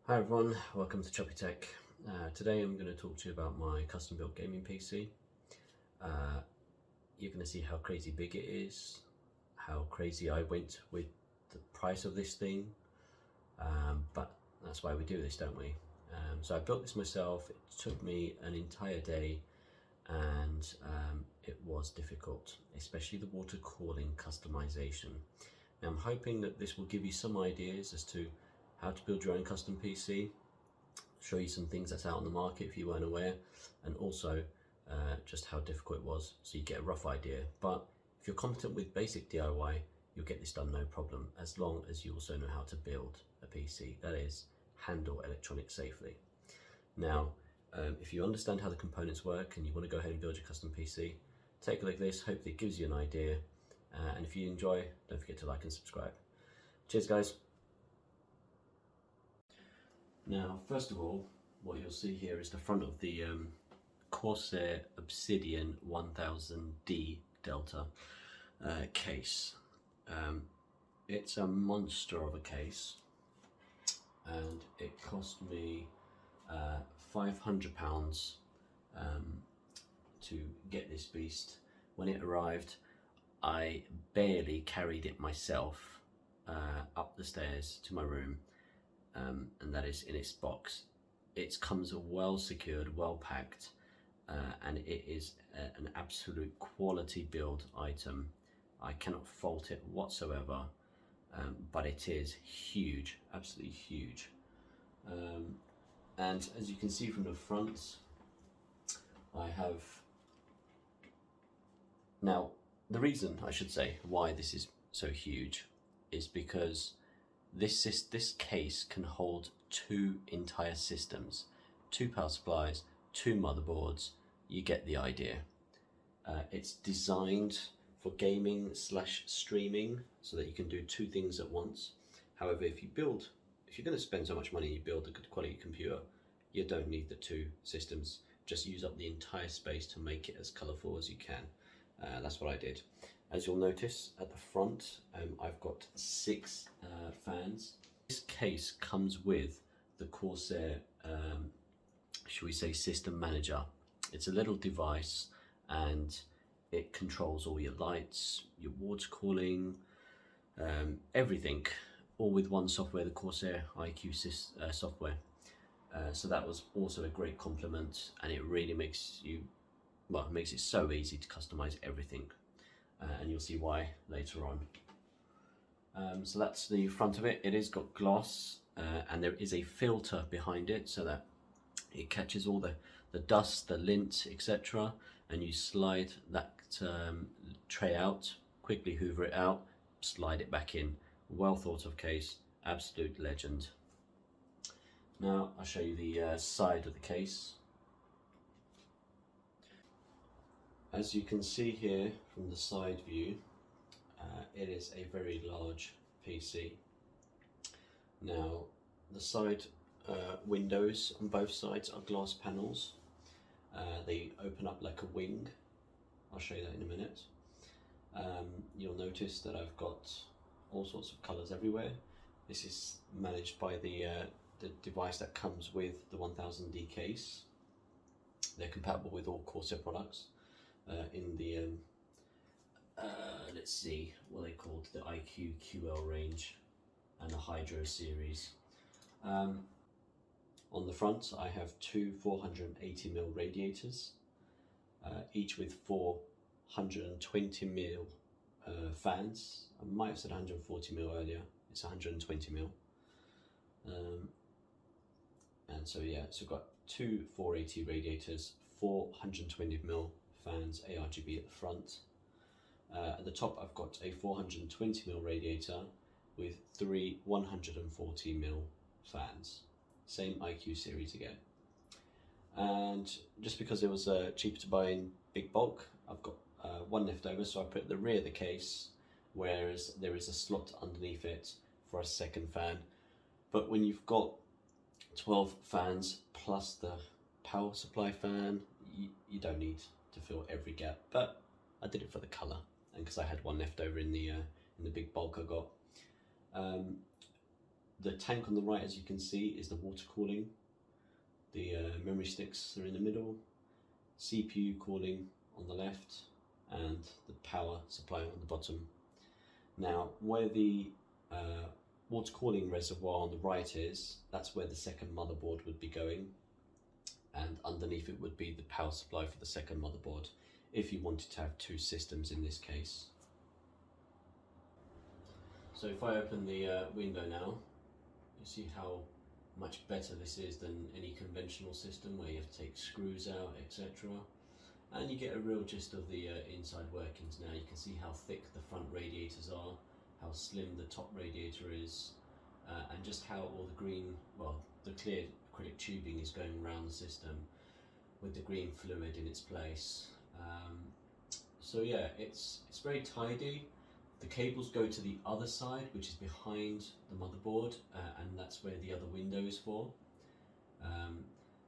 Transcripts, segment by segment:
Hi everyone, welcome to Choppy Tech. Today I'm going to talk to you about my custom built gaming PC. You're going to see how crazy big it is, how crazy I went with the price of this thing, but that's why we do this, don't we? So I built this myself. It took me an entire day and it was difficult, especially the water cooling customization. Now I'm hoping that this will give you some ideas as to how to build your own custom PC, show you some things that's out on the market if you weren't aware, and also just how difficult it was so you get a rough idea. But if you're competent with basic DIY, you'll get this done no problem, as long as you also know how to build a PC, that is, handle electronics safely. Now, if you understand how the components work and you want to go ahead and build your custom PC, take a look at this, hopefully it gives you an idea, and if you enjoy, don't forget to like and subscribe. Cheers guys! Now, first of all, what you'll see here is the front of the Corsair OBSIDIAN 1000D Delta case. It's a monster of a case, and it cost me £500 to get this beast. When it arrived, I barely carried it myself up the stairs to my room. And that is in its box. It comes well secured, well packed, and it is an absolute quality build item. I cannot fault it whatsoever, but it is huge, absolutely huge. And as you can see from the front, I have, now the reason I should say why this is so huge is because this case can hold two entire systems, two power supplies, two motherboards. You get the idea. It's designed for gaming / streaming so that you can do two things at once. However, if you're going to spend so much money and you build a good quality computer, you don't need the two systems. Just use up the entire space to make it as colorful as you can. That's what I did. As you'll notice at the front, I've got 6 fans. This case comes with the Corsair, should we say, system manager. It's a little device and it controls all your lights, your water cooling, everything, all with one software, the Corsair IQ software. So that was also a great compliment, and it really makes it so easy to customize everything. And you'll see why later on. So that's the front of it. It has got gloss, and there is a filter behind it so that it catches all the dust, the lint, etc. And you slide that tray out, quickly hoover it out, slide it back in. Well thought of case, absolute legend. Now I'll show you the side of the case. As you can see here from the side view, it is a very large PC. Now, the side windows on both sides are glass panels. They open up like a wing. I'll show you that in a minute. You'll notice that I've got all sorts of colors everywhere. This is managed by the device that comes with the 1000D case. They're compatible with all Corsair products. In the let's see what they called, the IQ QL range and the Hydro series. On the front I have 2 480mm radiators, each with 4 120mm fans. I might have said 140mm earlier, it's 120mm. And so yeah, so we've got 2 480 radiators, 4 120mm fans, ARGB at the front. At the top I've got a 420mm radiator with 3 140mm fans. Same IQ series again. And just because it was cheaper to buy in big bulk, I've got one left over, so I put at the rear of the case, whereas there is a slot underneath it for a second fan. But when you've got 12 fans plus the power supply fan, you don't need to fill every gap, but I did it for the colour and because I had one left over in the big bulk I got. The tank on the right, as you can see, is the water cooling. The memory sticks are in the middle, CPU cooling on the left, and the power supply on the bottom. Now, where the water cooling reservoir on the right is, that's where the second motherboard would be going, and underneath it would be the power supply for the second motherboard, if you wanted to have two systems in this case. So if I open the window now, you see how much better this is than any conventional system where you have to take screws out, etc. And you get a real gist of the inside workings now. You can see how thick the front radiators are, how slim the top radiator is, and just how all the green, well, the clear acrylic tubing is going around the system with the green fluid in its place. So yeah, it's very tidy. The cables go to the other side, which is behind the motherboard, and that's where the other window is for.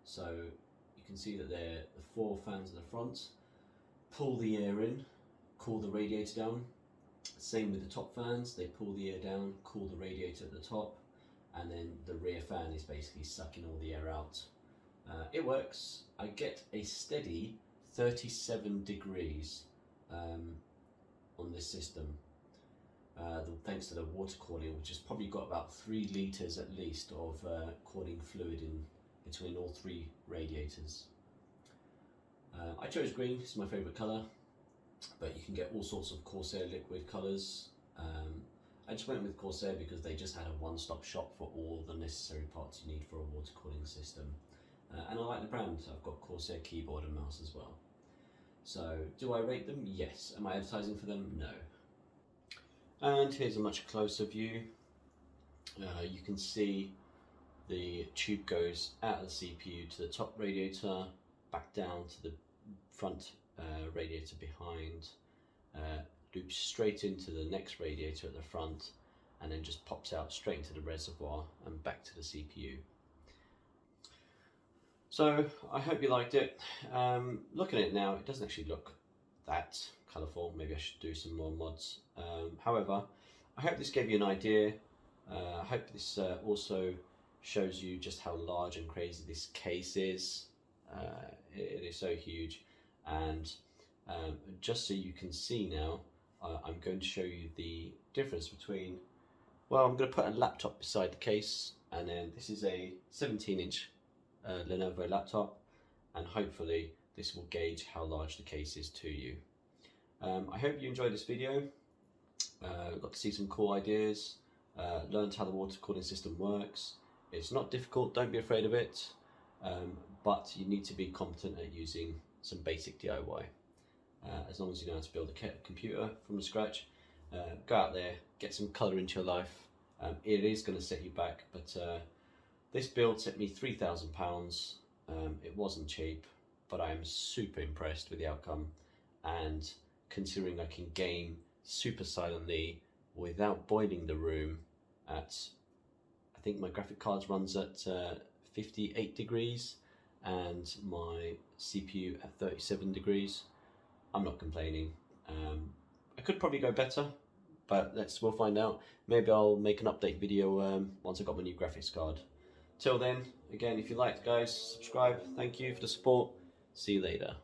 So you can see that there are the 4 fans at the front. Pull the air in, cool the radiator down. Same with the top fans, they pull the air down, cool the radiator at the top, and then the rear fan is basically sucking all the air out. It works. I get a steady 37 degrees on this system. Thanks to the water cooling, which has probably got about 3 litres at least of cooling fluid in between all 3 radiators. I chose green, it's my favourite colour, but you can get all sorts of Corsair liquid colours. I just went with Corsair because they just had a one-stop shop for all the necessary parts you need for a water cooling system. And I like the brand. I've got Corsair keyboard and mouse as well. So, do I rate them? Yes. Am I advertising for them? No. And here's a much closer view. You can see the tube goes out of the CPU to the top radiator, back down to the front radiator behind, loops straight into the next radiator at the front, and then just pops out straight into the reservoir and back to the CPU. So I hope you liked it. Looking at it now, it doesn't actually look that colourful. Maybe I should do some more mods. However, I hope this gave you an idea. I hope this also shows you just how large and crazy this case is. It is so huge, and just so you can see now, I'm going to show you the difference between, well, I'm going to put a laptop beside the case, and then this is a 17-inch Lenovo laptop, and hopefully this will gauge how large the case is to you. I hope you enjoyed this video. Got to see some cool ideas, learned how the water cooling system works. It's not difficult, don't be afraid of it, but you need to be competent at using some basic DIY. As long as you know how to build a computer from scratch, go out there, get some colour into your life. It is going to set you back, but this build set me £3,000. It wasn't cheap, but I am super impressed with the outcome, and considering I can game super silently without boiling the room at, I think my graphic card runs at 58 degrees and my CPU at 37 degrees. I'm not complaining. I could probably go better, but we'll find out. Maybe I'll make an update video once I've got my new graphics card. Till then, again, if you liked, guys, subscribe. Thank you for the support. See you later.